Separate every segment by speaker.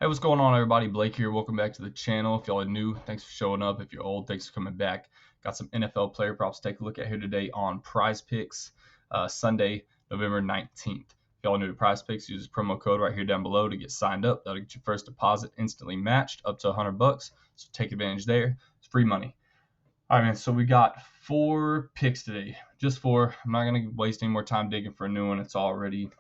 Speaker 1: Hey, what's going on, everybody? Blake here. Welcome back to the channel. If y'all are new, thanks for showing up. If you're old, thanks for coming back. Got some NFL player props to take a look at here today on PrizePicks, Sunday, November 19th. If y'all are new to PrizePicks, use this promo code right here down below to get signed up. That'll get your first deposit instantly matched up to $100. So take advantage there. It's free money. All right, man. So we got 4 picks today. Just 4. I'm not going to waste any more time digging for a new one. It's already,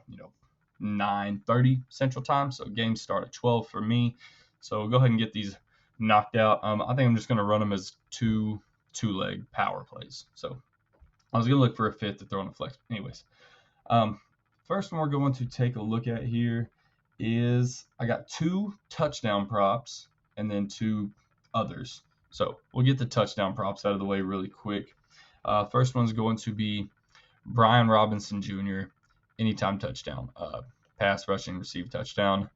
Speaker 1: 9:30 Central Time, so games start at 12 for me. So we'll go ahead and get these knocked out. I think I'm just going to run them as two-leg power plays. So I was going to look for a fifth to throw in a flex. Anyways, first one we're going to take a look at here is I got 2 touchdown props and then 2 others. So we'll get the touchdown props out of the way really quick. First one's going to be Brian Robinson Jr., anytime touchdown, pass, rushing, receive touchdown.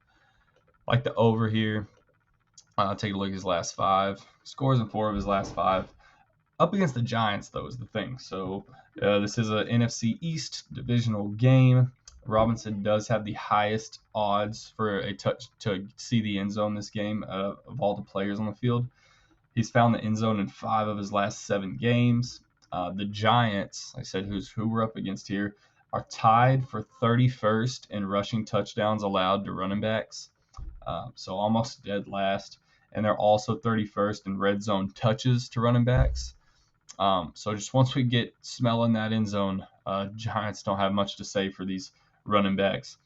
Speaker 1: Like the over here. Take a look at his last 5. Scores in 4 of his last 5. Up against the Giants, though, is the thing. So this is a NFC East divisional game. Robinson does have the highest odds for a touch to see the end zone this game of all the players on the field. He's found the end zone in 5 of his last 7 games. The Giants, like I said, who we're up against here, are tied for 31st in rushing touchdowns allowed to running backs, so almost dead last. And they're also 31st in red zone touches to running backs. So just once we get smelling that end zone, Giants don't have much to say for these running backs.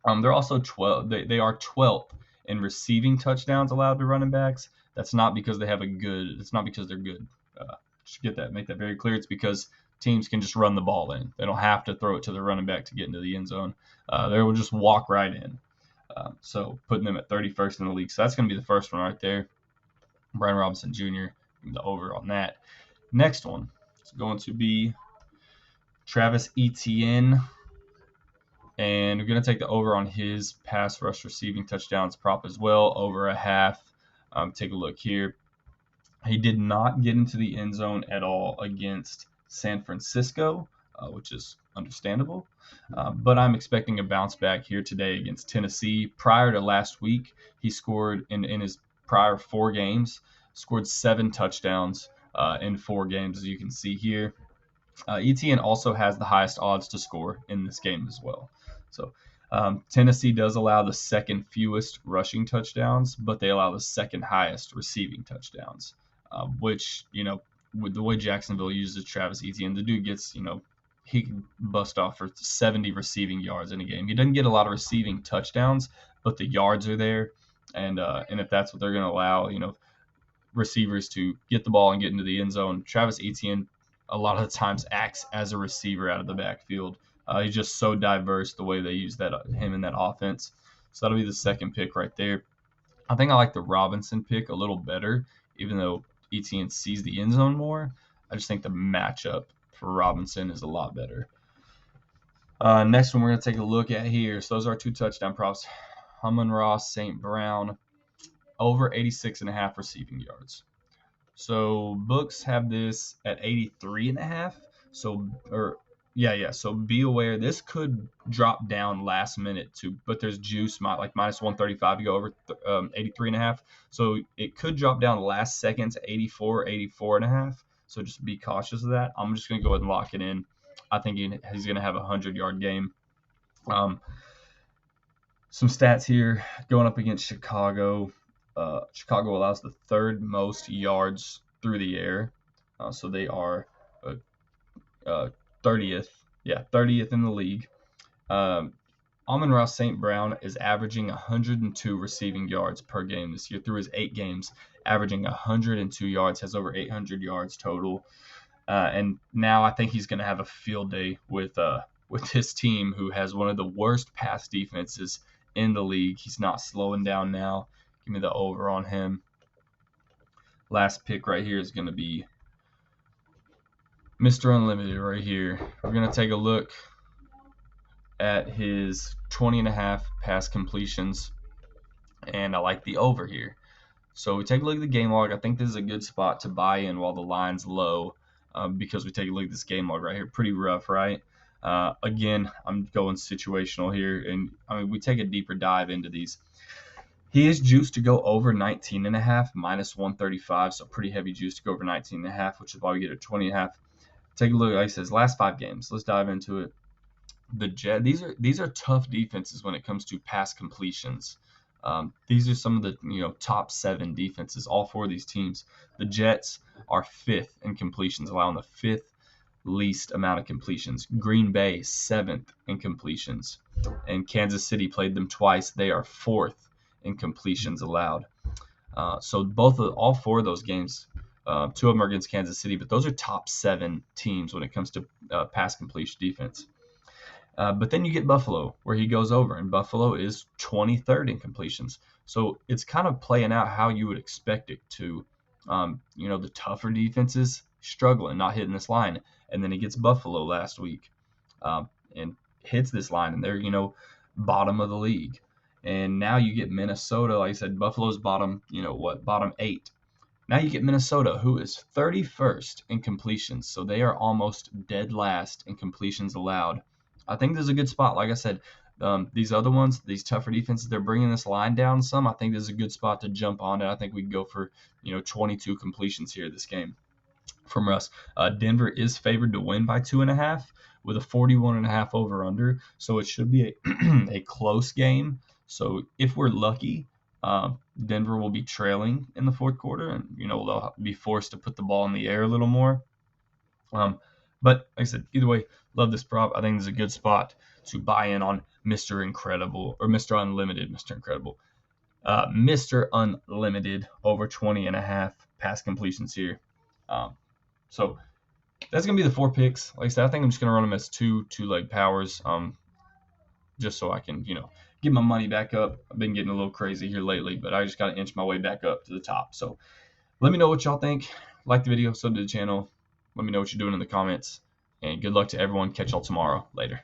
Speaker 1: They're also 12. They are 12th in receiving touchdowns allowed to running backs. That's not because they have a good. It's not because they're good. Just make that very clear. It's because teams can just run the ball in. They don't have to throw it to the running back to get into the end zone. They will just walk right in. So putting them at 31st in the league. So that's going to be the first one right there. Brian Robinson Jr., the over on that. Next one is going to be Travis Etienne. And we're going to take the over on his pass rush receiving touchdowns prop as well, over a half. Take a look here. He did not get into the end zone at all against San Francisco, which is understandable. But I'm expecting a bounce back here today against Tennessee. Prior to last week, he scored in his prior 4 games, scored 7 touchdowns in 4 games, as you can see here. Etienne also has the highest odds to score in this game as well. So Tennessee does allow the second fewest rushing touchdowns, but they allow the second highest receiving touchdowns, which, with the way Jacksonville uses Travis Etienne, the dude gets, he can bust off for 70 receiving yards in a game. He doesn't get a lot of receiving touchdowns, but the yards are there. And if that's what they're going to allow, receivers to get the ball and get into the end zone, Travis Etienne a lot of the times acts as a receiver out of the backfield. He's just so diverse the way they use him in that offense. So that'll be the second pick right there. I think I like the Robinson pick a little better, even though Etienne sees the end zone more. I just think the matchup for Robinson is a lot better. Next one we're going to take a look at here. So those are 2 touchdown props. Amon-Ra St. Brown, over 86.5 receiving yards. So books have this at 83.5. So be aware this could drop down last minute too, but there's juice like minus 135 to go over 83.5. So it could drop down last second to 84.5. So just be cautious of that. I'm just going to go ahead and lock it in. I think he's going to have a 100-yard game. Some stats here going up against Chicago. Chicago allows the 3rd most yards through the air. So they are 30th. Yeah, 30th in the league. Amon-Ra St. Brown is averaging 102 receiving yards per game this year through his 8 games, averaging 102 yards, has over 800 yards total. And now I think he's going to have a field day with his team, who has one of the worst pass defenses in the league. He's not slowing down now. Give me the over on him. Last pick right here is going to be Mr. Unlimited right here. We're going to take a look at his 20.5 pass completions, and I like the over here. So we take a look at the game log. I think this is a good spot to buy in while the line's low, because we take a look at this game log right here. Pretty rough, right? Again, I'm going situational here, and we take a deeper dive into these. He is juiced to go over 19.5, minus 135, so pretty heavy juice to go over 19.5, which is why we get a 20.5. Take a look, like I said, last 5 games. Let's dive into it. The Jet. These are tough defenses when it comes to pass completions. These are some of the top 7 defenses. All 4 of these teams. The Jets are 5th in completions, allowing the 5th least amount of completions. Green Bay 7th in completions, and Kansas City played them twice. They are 4th in completions allowed. So all 4 of those games, 2 of them are against Kansas City, but those are top 7 teams when it comes to pass completion defense. But then you get Buffalo, where he goes over, and Buffalo is 23rd in completions. So it's kind of playing out how you would expect it to. The tougher defenses struggling, not hitting this line. And then he gets Buffalo last week and hits this line, and they're, bottom of the league. And now you get Minnesota. Like I said, Buffalo's bottom 8. Now you get Minnesota, who is 31st in completions. So they are almost dead last in completions allowed. I think this is a good spot. Like I said, these other ones, these tougher defenses, they're bringing this line down some. I think this is a good spot to jump on it. I think we can go for 22 completions here this game from Russ. Denver is favored to win by 2.5 with a 41.5 over under. So it should be a close game. So if we're lucky, Denver will be trailing in the 4th quarter, and they'll be forced to put the ball in the air a little more. But like I said, either way, love this prop. I think this is a good spot to buy in on Mr. Incredible or Mr. Unlimited. Mr. Incredible. Mr. Unlimited over 20.5 pass completions here. So that's going to be the 4 picks. Like I said, I think I'm just going to run them as two leg powers, just so I can, get my money back up. I've been getting a little crazy here lately, but I just got to inch my way back up to the top. So let me know what y'all think. Like the video, sub to the channel. Let me know what you're doing in the comments. And good luck to everyone. Catch y'all tomorrow. Later.